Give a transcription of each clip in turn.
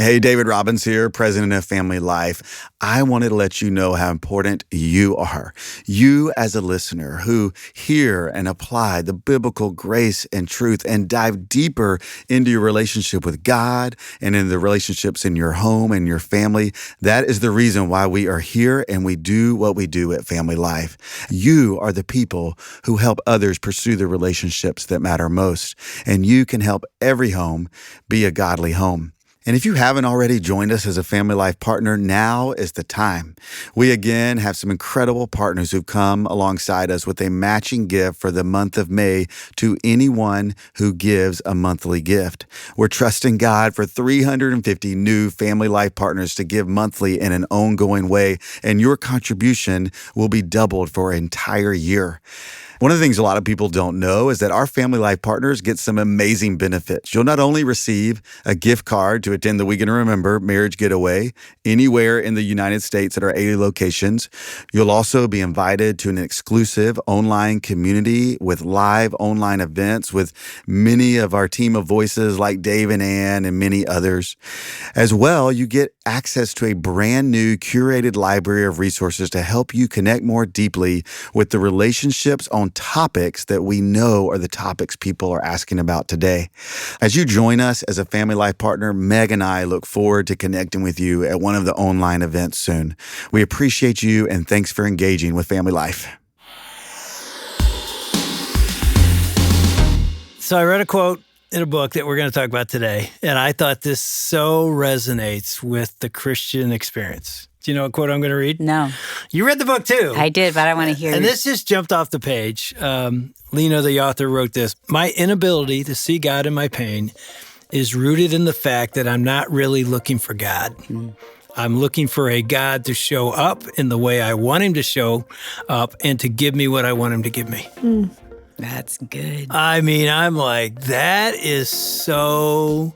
Hey, David Robbins here, president of Family Life. I wanted to let you know how important you are. You as a listener who hear and apply the biblical grace and truth and dive deeper into your relationship with God and in the relationships in your home and your family. That is the reason why we are here and we do what we do at Family Life. You are the people who help others pursue the relationships that matter most. And you can help every home be a godly home. And if you haven't already joined us as a Family Life partner, now is the time. We again have some incredible partners who've come alongside us with a matching gift for the month of May to anyone who gives a monthly gift. We're trusting God for 350 new Family Life partners to give monthly in an ongoing way, and your contribution will be doubled for an entire year. One of the things a lot of people don't know is that our Family Life partners get some amazing benefits. You'll not only receive a gift card to attend the Weekend to Remember Marriage Getaway anywhere in the United States at our 80 locations, you'll also be invited to an exclusive online community with live online events with many of our team of voices like Dave and Ann and many others. As well, you get access to a brand new curated library of resources to help you connect more deeply with the relationships on topics that we know are the topics people are asking about today. As you join us as a Family Life partner, Meg and I look forward to connecting with you at one of the online events soon. We appreciate you and thanks for engaging with Family Life. So I read a quote in a book that we're going to talk about today, and I thought this so resonates with the Christian experience. Do you know what quote I'm going to read? No. You read the book too. I did, but I want to hear And it. this just jumped off the page. Lina, the author, wrote this. My inability to see God in my pain is rooted in the fact that I'm not really looking for God. I'm looking for a God to show up in the way I want him to show up and to give me what I want him to give me. That's good. I mean, I'm like, that is so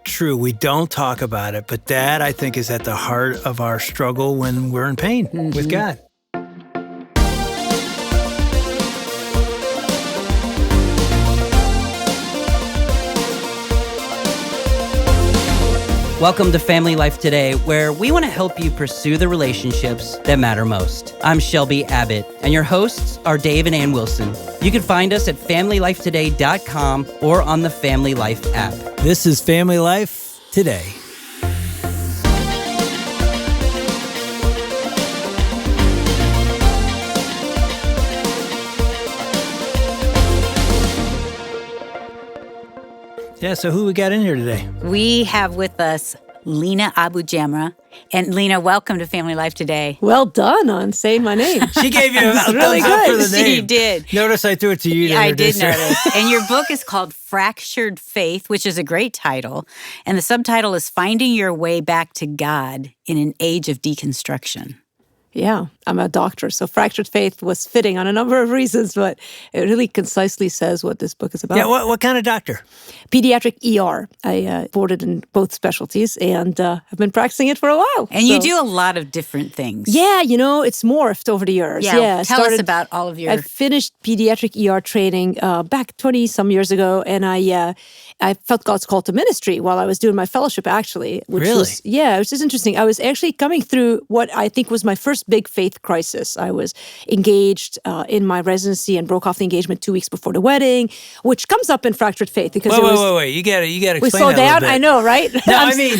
true. We don't talk about it, but that, I think, is at the heart of our struggle when we're in pain with God. Welcome to Family Life Today, where we want to help you pursue the relationships that matter most. I'm Shelby Abbott, and your hosts are Dave and Ann Wilson. You can find us at FamilyLifeToday.com or on the Family Life app. This is Family Life Today. Yeah, so who we got in here today? We have with us Lina Abujamra. And Lina, welcome to Family Life Today. Well done on saying my name. She gave you a thumbs really up for good. the name. She did. Notice I threw it to you to I did introduce her. notice. And your book is called Fractured Faith, which is a great title. And the subtitle is Finding Your Way Back to God in an Age of Deconstruction. Yeah, I'm a doctor, so fractured faith was fitting on a number of reasons, but it really concisely says what this book is about. Yeah, what kind of doctor? Pediatric ER. I boarded in both specialties and have been practicing it for a while. And you do a lot of different things. Yeah, it's morphed over the years. Yeah, tell us about all of your... I finished pediatric ER training back 20-some years ago, and I felt God's call to ministry while I was doing my fellowship, actually. Which was interesting. I was actually coming through what I think was my first big faith crisis. I was engaged in my residency and broke off the engagement 2 weeks before the wedding, which comes up in fractured faith because Wait. You got to explain we slow that a little down. bit. I know, right? No, I mean,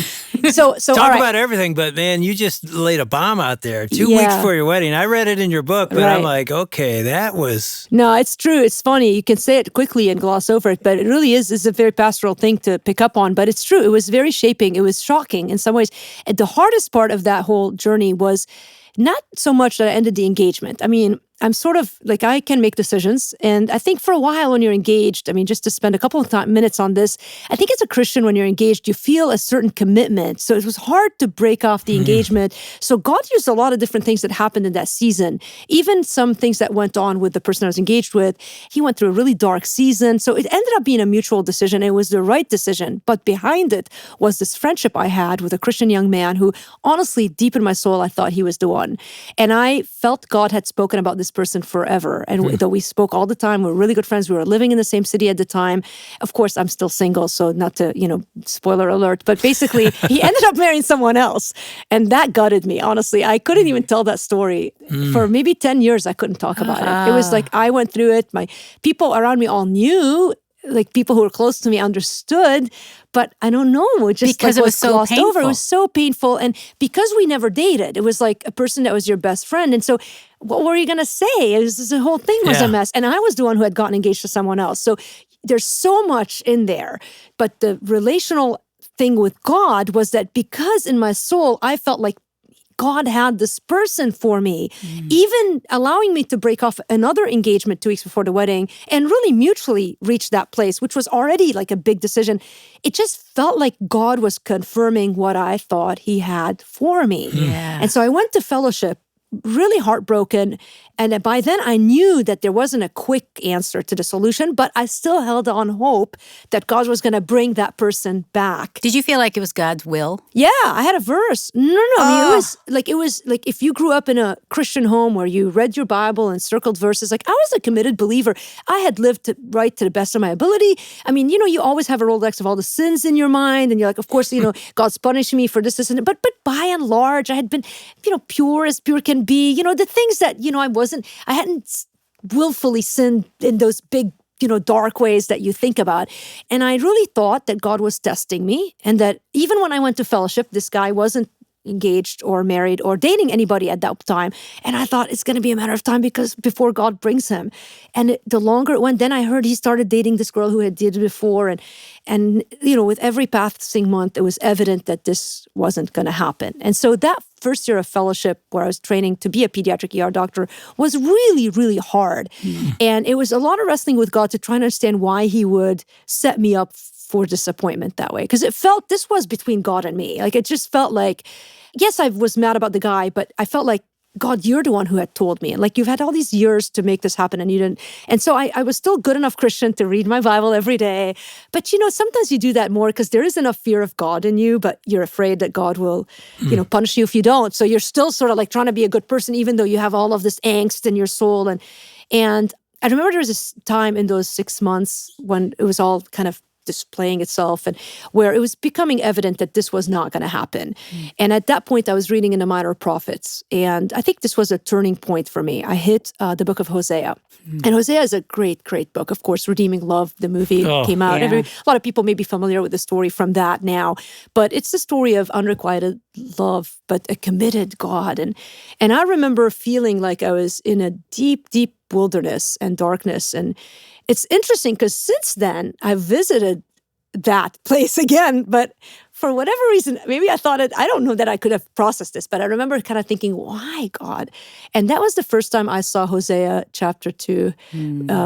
so talk all right. about everything, but man, you just laid a bomb out there. 2 weeks before your wedding. I read it in your book, but I'm like, okay, that was... No, it's true. It's funny. You can say it quickly and gloss over it, but it really is a very pastoral thing to pick up on. But it's true. It was very shaping. It was shocking in some ways. And the hardest part of that whole journey was not so much that I ended the engagement. I mean, I'm sort of like, I can make decisions. And I think for a while when you're engaged, I mean, just to spend a couple of minutes on this, I think as a Christian, when you're engaged, you feel a certain commitment. So it was hard to break off the engagement. So God used a lot of different things that happened in that season, even some things that went on with the person I was engaged with. He went through a really dark season. So it ended up being a mutual decision. It was the right decision. But behind it was this friendship I had with a Christian young man who, honestly, deep in my soul, I thought he was the one. And I felt God had spoken about this this person forever. And though we spoke all the time, we were really good friends. We were living in the same city at the time. Of course, I'm still single, so not to, spoiler alert. But basically, he ended up marrying someone else. And that gutted me, honestly. I couldn't even tell that story. For maybe 10 years, I couldn't talk about it. It was like I went through it. My people around me all knew. Like people who were close to me understood, but I don't know, it just because it was so glossed painful. over. It was so painful, and because we never dated, it was like a person that was your best friend, and so what were you gonna say? It was the whole thing was a mess, and I was the one who had gotten engaged to someone else. So there's so much in there, but the relational thing with God was that because in my soul I felt like God had this person for me, even allowing me to break off another engagement 2 weeks before the wedding and really mutually reach that place, which was already like a big decision. It just felt like God was confirming what I thought he had for me. Yeah. And so I went to fellowship really heartbroken. And by then I knew that there wasn't a quick answer to the solution, but I still held on hope that God was going to bring that person back. Did you feel like it was God's will? Yeah, I had a verse. No. I mean, it was like if you grew up in a Christian home where you read your Bible and circled verses, like I was a committed believer. I had lived right to the best of my ability. I mean, you always have a Rolodex of all the sins in your mind. And you're like, of course, God's punishing me for this and that. But by and large, I had been, pure as pure can be. The things that, I hadn't willfully sinned in those big, dark ways that you think about. And I really thought that God was testing me, and that even when I went to fellowship, this guy wasn't engaged or married or dating anybody at that time. And I thought it's going to be a matter of time because before God brings him. And the longer it went, then I heard he started dating this girl who had dated before. And with every passing month, it was evident that this wasn't going to happen. And so that first year of fellowship where I was training to be a pediatric ER doctor was really, really hard. And it was a lot of wrestling with God to try and understand why he would set me up for disappointment that way. Because it felt, this was between God and me. Like, it just felt like, yes, I was mad about the guy, but I felt like, God, you're the one who had told me. And like, you've had all these years to make this happen and you didn't. And so I was still good enough Christian to read my Bible every day. But, sometimes you do that more because there is enough fear of God in you, but you're afraid that God will, punish you if you don't. So you're still sort of like trying to be a good person, even though you have all of this angst in your soul. And I remember there was this time in those 6 months when it was all kind of displaying itself and where it was becoming evident that this was not going to happen. And at that point, I was reading in the Minor Prophets. And I think this was a turning point for me. I hit the book of Hosea. And Hosea is a great, great book. Of course, Redeeming Love, the movie came out. Yeah. A lot of people may be familiar with the story from that now. But it's the story of unrequited love, but a committed God. And I remember feeling like I was in a deep, deep wilderness and darkness. And it's interesting because since then, I've visited that place again, but for whatever reason, maybe I thought I don't know that I could have processed this, but I remember kind of thinking, why, God? And that was the first time I saw Hosea chapter 2,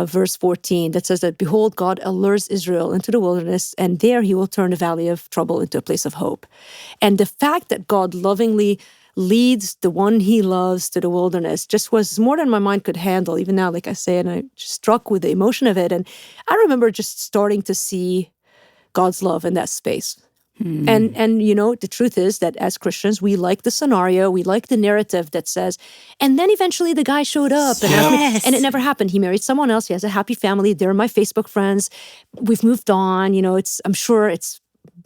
verse 14, that says that, behold, God allures Israel into the wilderness, and there he will turn the valley of trouble into a place of hope. And the fact that God lovingly leads the one he loves to the wilderness just was more than my mind could handle. Even now, like I say, and I just struck with the emotion of it. And I remember just starting to see God's love in that space. And the truth is that as Christians, we like the scenario, we like the narrative that says, and then eventually the guy showed up and asked me, and it never happened. He married someone else. He has a happy family. They're my Facebook friends. We've moved on. I'm sure it's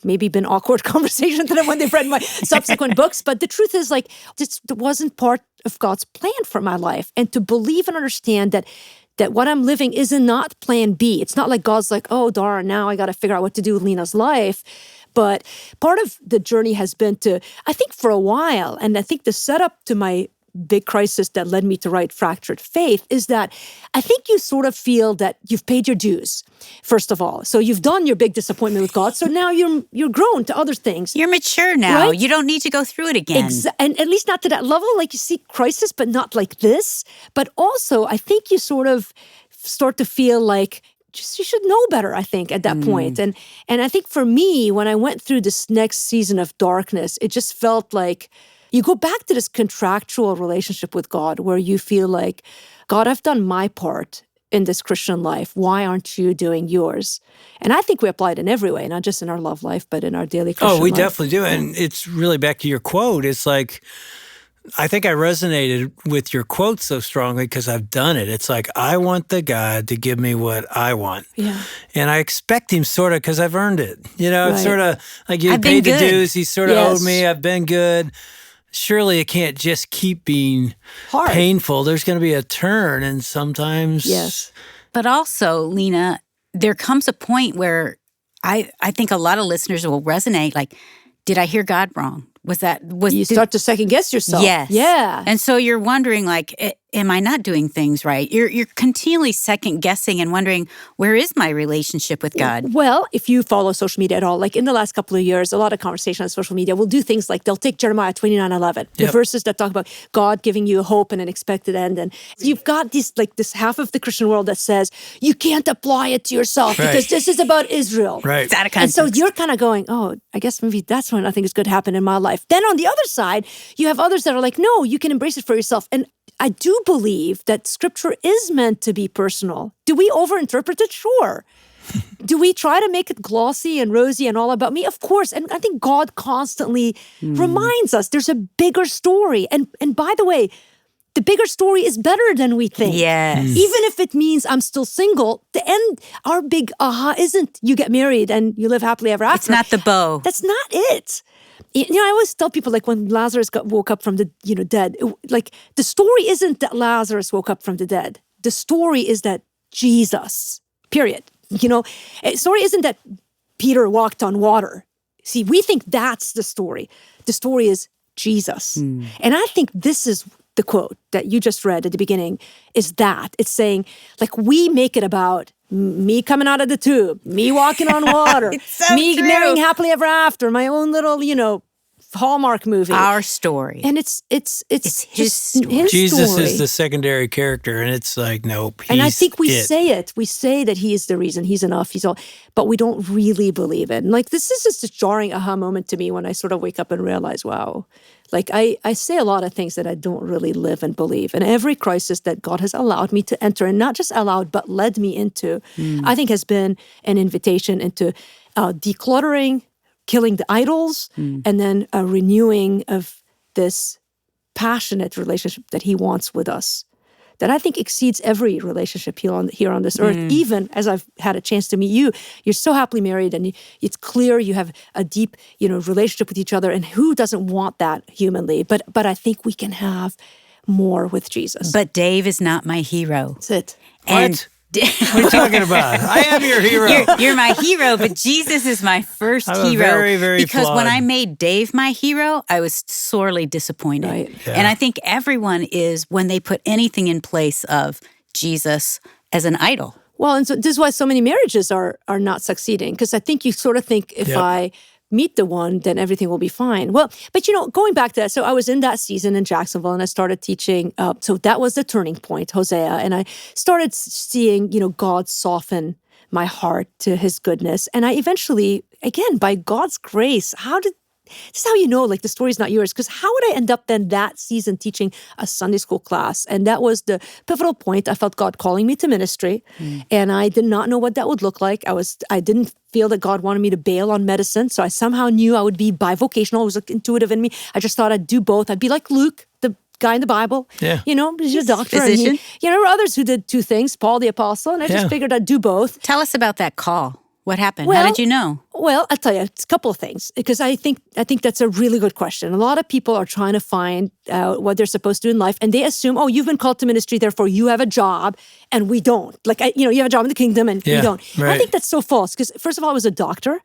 maybe been awkward conversation to them when they've read my subsequent books. But the truth is, like, this wasn't part of God's plan for my life. And to believe and understand that what I'm living is not plan B. It's not like God's like, oh, darn, now I got to figure out what to do with Lina's life. But part of the journey has been to, I think for a while, and I think the setup to my big crisis that led me to write Fractured Faith is that I think you sort of feel that you've paid your dues, first of all. So you've done your big disappointment with God. So now you're grown to other things. You're mature now. Right? You don't need to go through it again. And at least not to that level. Like, you see crisis, but not like this. But also, I think you sort of start to feel like you should know better, I think, at that point. And I think for me, when I went through this next season of darkness, it just felt like you go back to this contractual relationship with God where you feel like, God, I've done my part in this Christian life. Why aren't you doing yours? And I think we apply it in every way, not just in our love life, but in our daily Christian life. Oh, we definitely do. And it's really back to your quote. It's like, I think I resonated with your quote so strongly because I've done it. It's like, I want the God to give me what I want. Yeah. And I expect him sort of because I've earned it. You know, it's Right. sort of like you I've paid been the good. dues. He sort of Yes. owed me. I've been good. Surely it can't just keep being Hard. painful. There's going to be a turn. And sometimes. Yes. But also, Lina, there comes a point where I think a lot of listeners will resonate. Like, did I hear God wrong? You start to second guess yourself. Yes. Yeah. And so you're wondering, like, am I not doing things right? You're continually second guessing and wondering, where is my relationship with God? Well, if you follow social media at all, like in the last couple of years, a lot of conversation on social media will do things like they'll take Jeremiah 29:11, the Yep. verses that talk about God giving you hope and an expected end. And you've got this half of the Christian world that says, you can't apply it to yourself Right. because this is about Israel. Right. It's out of And context. so you're kind of going, oh, I guess maybe that's when nothing is good happen in my life. Then on the other side, you have others that are like, no, you can embrace it for yourself. And I do believe that scripture is meant to be personal. Do we overinterpret it? Sure. Do we try to make it glossy and rosy and all about me? Of course. And I think God constantly reminds us there's a bigger story. And by the way, the bigger story is better than we think. Yes. Even if it means I'm still single, the end, our big aha isn't you get married and you live happily ever after. It's not the bow. That's not it. You know, I always tell people, like when Lazarus woke up from the dead, like the story isn't that Lazarus woke up from the dead. The story is that Jesus, period. You know, the story isn't that Peter walked on water. See, we think that's the story. The story is Jesus. And I think this is the quote that you just read at the beginning is that. It's saying, like, we make it about me coming out of the tube, me walking on water, It's so me true. marrying happily ever after, my own little, Hallmark movie. Our story. And it's his just story. his Jesus story. is the secondary character, and it's like, nope. And I he's think we it. say it. We say that he is the reason, he's enough, he's all, but we don't really believe it. And like, this is just a jarring aha moment to me when I sort of wake up and realize, wow, like I say a lot of things that I don't really live and believe. And every crisis that God has allowed me to enter, and not just allowed, but led me into, I think has been an invitation into decluttering, killing the idols, and then a renewing of this passionate relationship that he wants with us, that I think exceeds every relationship here on this earth. Even as I've had a chance to meet you, you're so happily married, and it's clear you have a deep, relationship with each other. And who doesn't want that humanly? But I think we can have more with Jesus. But Dave is not my hero. That's it. And What are you talking about? I am your hero. You're my hero, but Jesus is my first I'm a hero. very, very because when flawed- I made Dave my hero, I was sorely disappointed. Right. Yeah. And I think everyone is when they put anything in place of Jesus as an idol. Well, and so this is why so many marriages are not succeeding, because I think you sort of think if Yep. I meet the one, then everything will be fine. Well, but going back to that, so I was in that season in Jacksonville, and I started teaching. So that was the turning point, Hosea, and I started seeing, God soften my heart to His goodness, and I eventually, again, by God's grace, this is how you know, like, the story's not yours. Because how would I end up then that season teaching a Sunday school class? And that was the pivotal point. I felt God calling me to ministry, and I did not know what that would look like. I didn't feel that God wanted me to bail on medicine, so I somehow knew I would be bivocational. It was like intuitive in me. I just thought I'd do both. I'd be like Luke, the guy in the Bible. Yeah. He's a doctor. Physician. And there were others who did two things, Paul the apostle, and I just Yeah. figured I'd do both. Tell us about that call. What happened? How Well, did you know? Well, I'll tell you, it's a couple of things, because I think that's a really good question. A lot of people are trying to find out what they're supposed to do in life, and they assume, you've been called to ministry, therefore you have a job, and we don't. Like, you have a job in the kingdom, and we Yeah, don't. right. I think that's so false, because first of all, I was a doctor.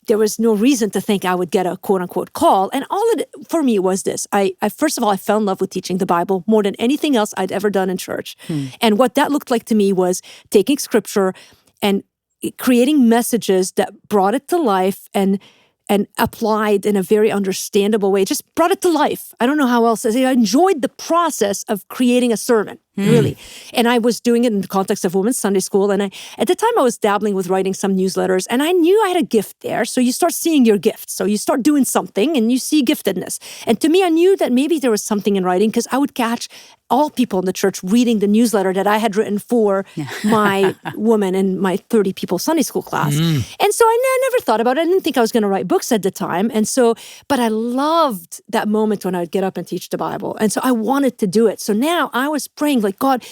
There was no reason to think I would get a quote-unquote call, and all it for me was this. I first of all, I fell in love with teaching the Bible more than anything else I'd ever done in church. And what that looked like to me was taking scripture and creating messages that brought it to life and applied in a very understandable way. Just brought it to life. I don't know how else. I enjoyed the process of creating a sermon. Really. And I was doing it in the context of Women's Sunday School. And at the time I was dabbling with writing some newsletters, and I knew I had a gift there. So you start seeing your gifts. So you start doing something and you see giftedness. And to me, I knew that maybe there was something in writing, because I would catch all people in the church reading the newsletter that I had written for my woman and my 30 people Sunday school class. And so I never thought about it. I didn't think I was going to write books at the time. And so, but I loved that moment when I would get up and teach the Bible. And so I wanted to do it. So now I was praying like, God,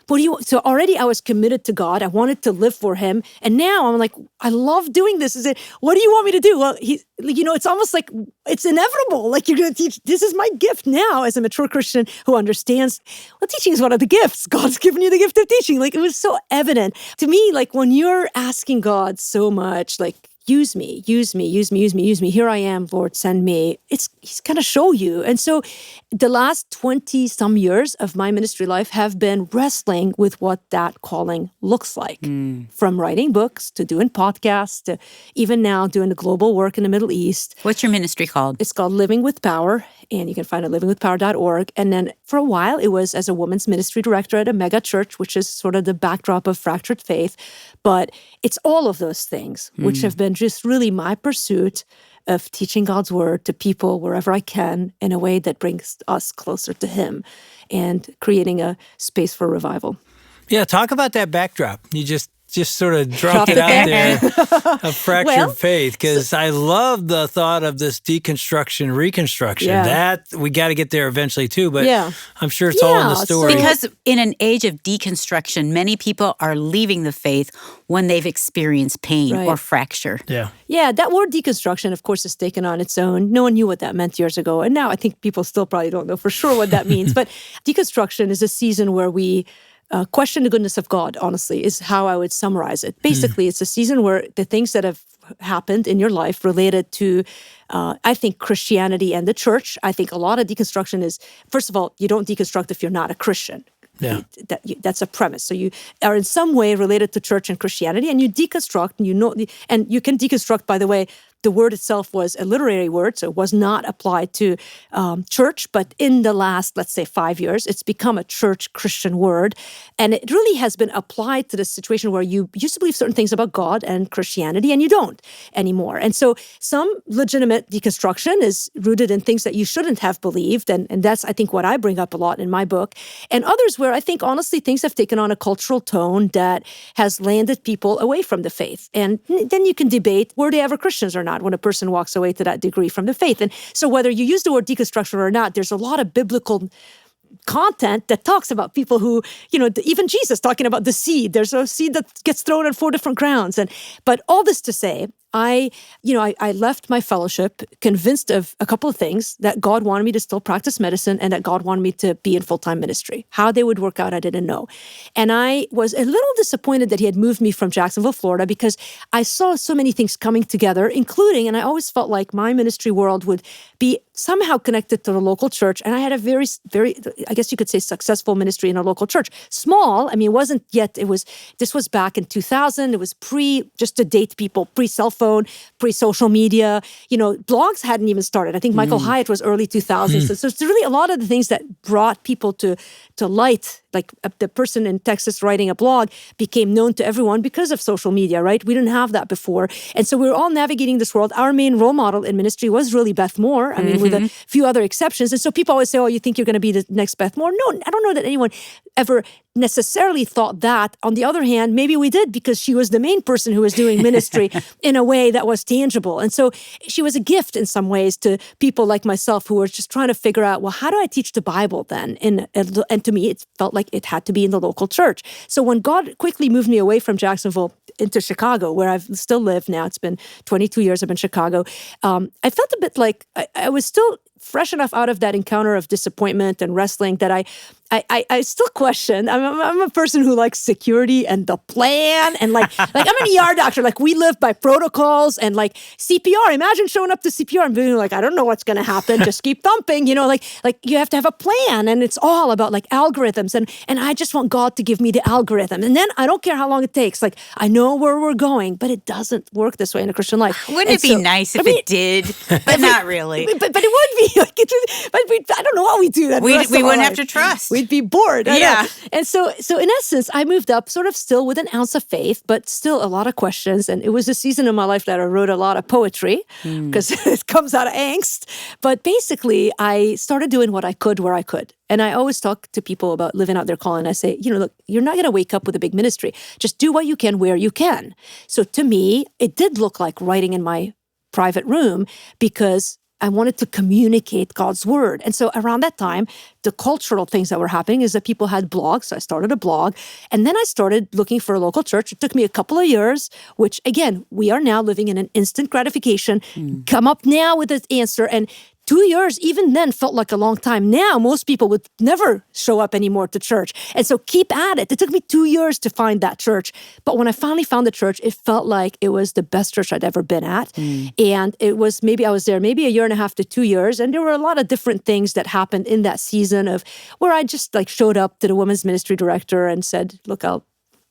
what do you want? So already I was committed to God. I wanted to live for him. And now I'm like, I love doing this. Is it, what do you want me to do? Well, it's almost like it's inevitable. Like, you're going to teach. This is my gift now as a mature Christian who understands, well, teaching is one of the gifts. God's given you the gift of teaching. Like, it was so evident to me, like when you're asking God so much, like, use me. Here I am, Lord, send me. He's going to show you. And so the last 20 some years of my ministry life have been wrestling with what that calling looks like. From writing books to doing podcasts to even now doing the global work in the Middle East. What's your ministry called? It's called Living with Power, and you can find it at livingwithpower.org. And then for a while, it was as a women's ministry director at a mega church, which is sort of the backdrop of fractured faith. But it's all of those things, which have been just really my pursuit of teaching God's word to people wherever I can in a way that brings us closer to him and creating a space for revival. Yeah, talk about that backdrop. You just sort of dropped it out there, of fractured faith, because I love the thought of this deconstruction, reconstruction. That we got to get there eventually too, but I'm sure it's all in the story. Because in an age of deconstruction, many people are leaving the faith when they've experienced pain or fracture. Yeah, that word deconstruction, of course, is taken on its own. No one knew what that meant years ago. And now I think people still probably don't know for sure what that means. But deconstruction is a season where we question the goodness of God, honestly, is how I would summarize it. Basically, it's a season where the things that have happened in your life related to, I think, Christianity and the church. I think a lot of deconstruction is, first of all, you don't deconstruct if you're not a Christian. That's a premise. So you are in some way related to church and Christianity, and you deconstruct, and you can deconstruct, by the way. The word itself was a literary word, so it was not applied to church. But in the last, let's say, 5 years, it's become a church Christian word. And it really has been applied to the situation where you used to believe certain things about God and Christianity, and you don't anymore. And so some legitimate deconstruction is rooted in things that you shouldn't have believed. And that's, I think, what I bring up a lot in my book. And others where I think, honestly, things have taken on a cultural tone that has landed people away from the faith. And then you can debate, were they ever Christians or not, when a person walks away to that degree from the faith. And so whether you use the word deconstruction or not, there's a lot of biblical content that talks about people who, even Jesus talking about the seed. There's a seed that gets thrown on 4 different grounds. But all this to say, I left my fellowship convinced of a couple of things: that God wanted me to still practice medicine and that God wanted me to be in full-time ministry. How they would work out, I didn't know. And I was a little disappointed that he had moved me from Jacksonville, Florida, because I saw so many things coming together, including, and I always felt like my ministry world would be somehow connected to the local church. And I had a very, very, I guess you could say, successful ministry in a local church. Small, it wasn't yet, this was back in 2000. It was just to date people, pre-cell phone, pre-social media, blogs hadn't even started. I think Michael Hyatt was early 2000s. So it's really a lot of the things that brought people to light, like the person in Texas writing a blog became known to everyone because of social media, right? We didn't have that before. And so we were all navigating this world. Our main role model in ministry was really Beth Moore, with a few other exceptions. And so people always say, oh, you think you're going to be the next Beth Moore? No, I don't know that anyone ever necessarily thought that. On the other hand, maybe we did, because she was the main person who was doing ministry in a way that was tangible. And so she was a gift in some ways to people like myself who were just trying to figure out, well, how do I teach the Bible then? And to me, it felt like it had to be in the local church. So when God quickly moved me away from Jacksonville into Chicago, where I still live now, it's been 22 years I've been in Chicago, I felt a bit like I was still fresh enough out of that encounter of disappointment and wrestling that I still question. I'm a person who likes security and the plan, and like I'm an ER doctor. Like, we live by protocols and like CPR. Imagine showing up to CPR and being like, I don't know what's going to happen. Just keep thumping. Like you have to have a plan, and it's all about like algorithms. And I just want God to give me the algorithm, and then I don't care how long it takes. Like, I know where we're going, but it doesn't work this way in a Christian life. Wouldn't it be nice if it did? But not really. But it would be. I don't know how we do that. We wouldn't have to trust. We'd be bored. Yeah. And so in essence, I moved up sort of still with an ounce of faith, but still a lot of questions. And it was a season in my life that I wrote a lot of poetry because it comes out of angst. But basically, I started doing what I could where I could. And I always talk to people about living out their calling. I say, look, you're not going to wake up with a big ministry. Just do what you can where you can. So to me, it did look like writing in my private room because I wanted to communicate God's word. And so around that time, the cultural things that were happening is that people had blogs. So I started a blog. And then I started looking for a local church. It took me a couple of years, which again, we are now living in an instant gratification. Come up now with an answer. And 2 years, even then, felt like a long time. Now, most people would never show up anymore to church. And so keep at it. It took me 2 years to find that church. But when I finally found the church, it felt like it was the best church I'd ever been at. And it was I was there maybe a year and a half to 2 years. And there were a lot of different things that happened in that season of where I just showed up to the women's ministry director and said, look, I'll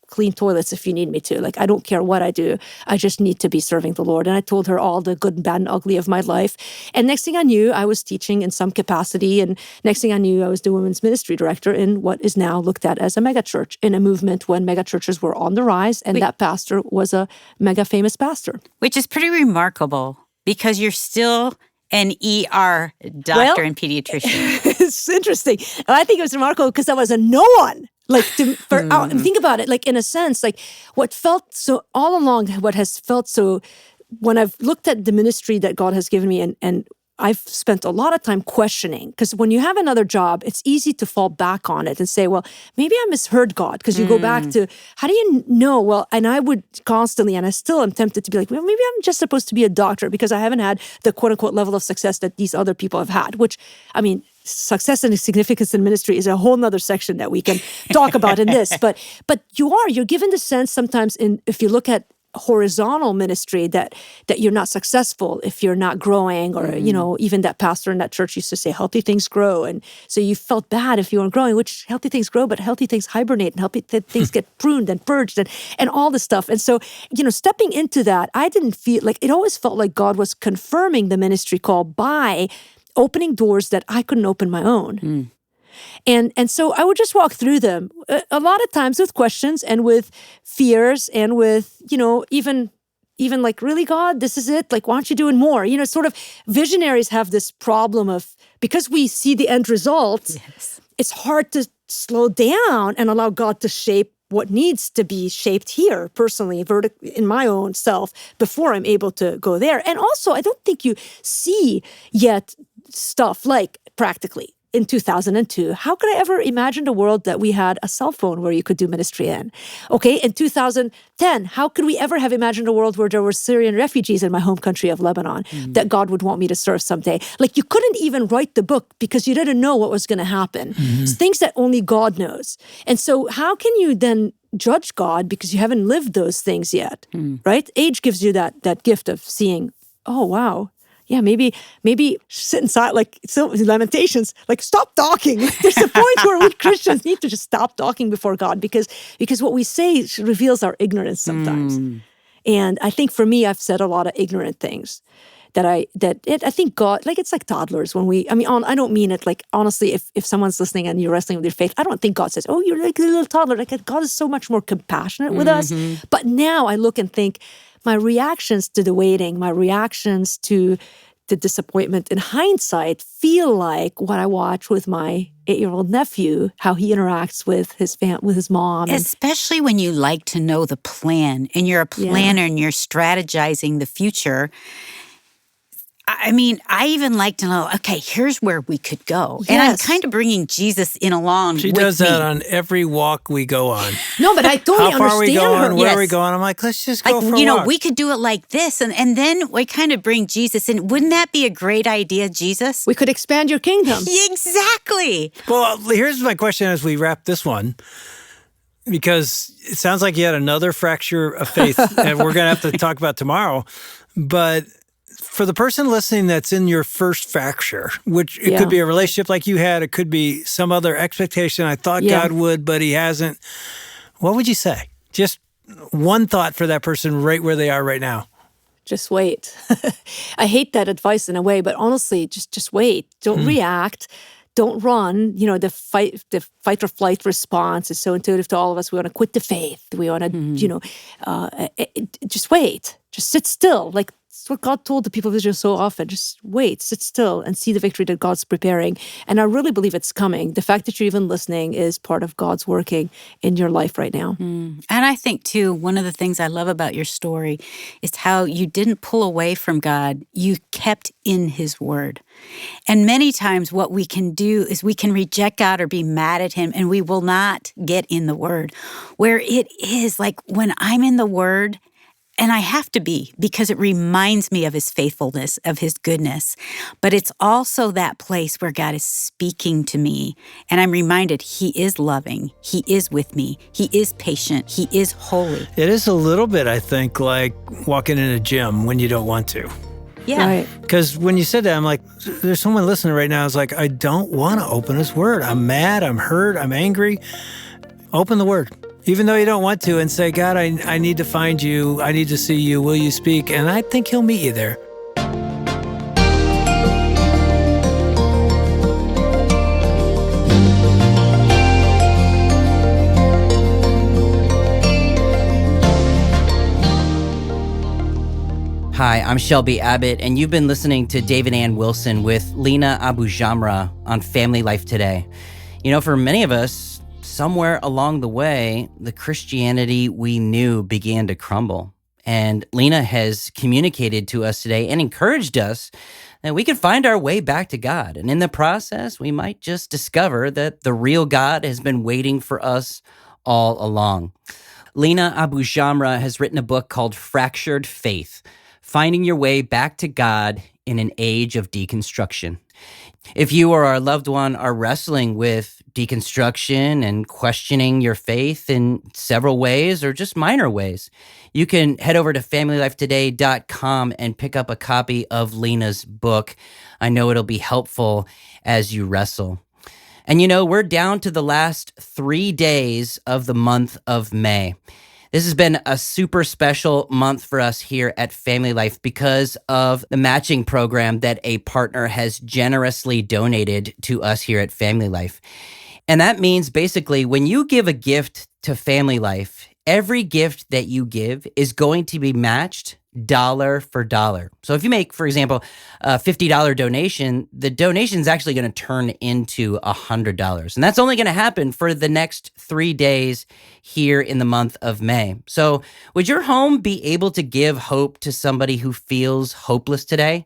clean toilets if you need me to. I don't care what I do. I just need to be serving the Lord. And I told her all the good, bad, and ugly of my life. And next thing I knew, I was teaching in some capacity. And next thing I knew, I was the women's ministry director in what is now looked at as a mega church in a movement when mega churches were on the rise. And that pastor was a mega famous pastor. Which is pretty remarkable because you're still an ER doctor and pediatrician. It's interesting. And I think it was remarkable because I was a no one. Think about it, in a sense, what felt so all along, what has felt so, when I've looked at the ministry that God has given me and I've spent a lot of time questioning, because when you have another job, it's easy to fall back on it and say, well, maybe I misheard God, because you go back to, how do you know? Well, and I would constantly, and I still am tempted to be like, well, maybe I'm just supposed to be a doctor because I haven't had the quote unquote level of success that these other people have had, which, success and significance in ministry is a whole nother section that we can talk about in this. But you're given the sense sometimes if you look at horizontal ministry that you're not successful if you're not growing, or even that pastor in that church used to say healthy things grow, and so you felt bad if you weren't growing, which healthy things grow, but healthy things hibernate and healthy things get pruned and purged and all this stuff. And so stepping into that, I didn't feel like, it always felt like God was confirming the ministry call by opening doors that I couldn't open my own. And so I would just walk through them a lot of times with questions and with fears and with, even really, God, this is it? Why aren't you doing more? Sort of visionaries have this problem of, because we see the end result, it's hard to slow down and allow God to shape what needs to be shaped here personally, in my own self, before I'm able to go there. And also, I don't think you see yet stuff practically. In 2002, how could I ever imagine a world that we had a cell phone where you could do ministry in? Okay, in 2010, how could we ever have imagined a world where there were Syrian refugees in my home country of Lebanon that God would want me to serve someday? You couldn't even write the book because you didn't know what was going to happen. It's things that only God knows. And so how can you then judge God because you haven't lived those things yet, right? Age gives you that gift of seeing, oh, wow. Yeah, maybe sit inside, Lamentations, stop talking. There's a point where we Christians need to just stop talking before God because what we say reveals our ignorance sometimes. And I think for me, I've said a lot of ignorant things I think God, it's like toddlers when I don't mean it honestly, if someone's listening and you're wrestling with your faith, I don't think God says, oh, you're like a little toddler. God is so much more compassionate with us. But now I look and think, my reactions to the waiting, my reactions to the disappointment in hindsight feel like what I watch with my 8-year-old nephew, how he interacts with his mom. Especially when you like to know the plan and you're a planner and you're strategizing the future. I even like to know, okay, here's where we could go. Yes. And I'm kind of bringing Jesus in along She does that on every walk we go on. No, but I totally understand her. How far are we going? Where are we going? I'm like, let's just go for a walk. We could do it like this. And then we kind of bring Jesus in. Wouldn't that be a great idea, Jesus? We could expand your kingdom. Exactly. Well, here's my question as we wrap this one. Because it sounds like you had another fracture of faith, and we're going to have to talk about tomorrow. But for the person listening that's in your first fracture, which it could be a relationship like you had, it could be some other expectation I thought God would, but he hasn't. What would you say? Just one thought for that person right where they are right now. just wait. I hate that advice in a way, but honestly, just wait. Don't react. Don't run. The fight or flight response is so intuitive to all of us. We want to quit the faith. We want to, just wait. Just sit still. Like it's what God told the people of Israel so often. Just wait, sit still, and see the victory that God's preparing. And I really believe it's coming. The fact that you're even listening is part of God's working in your life right now. And I think, too, one of the things I love about your story is how you didn't pull away from God. You kept in His Word. And many times what we can do is we can reject God or be mad at Him, and we will not get in the Word. Where it is like when I'm in the Word, and I have to be, because it reminds me of His faithfulness, of His goodness. But it's also that place where God is speaking to me. And I'm reminded He is loving. He is with me. He is patient. He is holy. It is a little bit, I think, like walking in a gym when you don't want to. Yeah. Because when you said that, I'm like, there's someone listening right now who's like, I don't want to open His Word. I'm mad. I'm hurt. I'm angry. Open the Word. Even though you don't want to, and say, God, I need to find you. I need to see you. Will you speak? And I think He'll meet you there. Hi, I'm Shelby Abbott, and you've been listening to Dave and Ann Wilson with Lina Abujamra on Family Life Today. For many of us, somewhere along the way, the Christianity we knew began to crumble. And Lina has communicated to us today and encouraged us that we can find our way back to God. And in the process, we might just discover that the real God has been waiting for us all along. Lina Abujamra has written a book called Fractured Faith: Finding Your Way Back to God in an Age of Deconstruction. If you or a loved one are wrestling with deconstruction and questioning your faith in several ways or just minor ways, you can head over to FamilyLifeToday.com and pick up a copy of Lina's book. I know it'll be helpful as you wrestle. And we're down to the last 3 days of the month of May. This has been a super special month for us here at Family Life because of the matching program that a partner has generously donated to us here at Family Life. And that means basically when you give a gift to Family Life, every gift that you give is going to be matched dollar for dollar. So if you make, for example, a $50 donation, the donation is actually going to turn into $100. And that's only going to happen for the next 3 days here in the month of May. So would your home be able to give hope to somebody who feels hopeless today?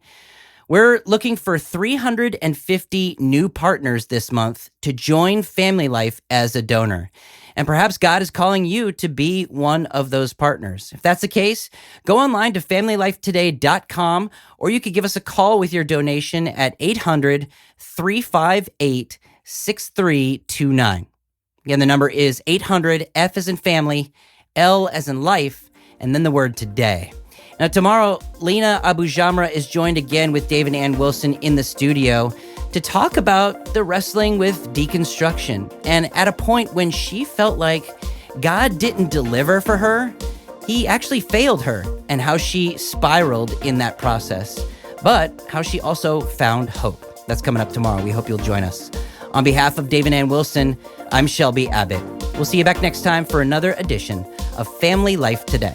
We're looking for 350 new partners this month to join Family Life as a donor. And perhaps God is calling you to be one of those partners. If that's the case, go online to FamilyLifeToday.com, or you could give us a call with your donation at 800-358-6329. Again, the number is 800-F as in family, L as in life, and then the word today. Now, tomorrow, Lina Abujamra is joined again with Dave and Ann Wilson in the studio to talk about the wrestling with deconstruction. And at a point when she felt like God didn't deliver for her, He actually failed her, and how she spiraled in that process, but how she also found hope. That's coming up tomorrow. We hope you'll join us. On behalf of Dave and Ann Wilson, I'm Shelby Abbott. We'll see you back next time for another edition of Family Life Today.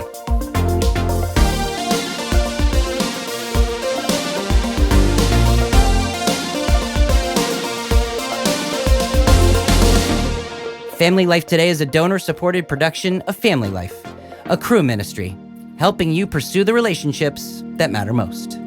Family Life Today is a donor-supported production of Family Life, a crew ministry, helping you pursue the relationships that matter most.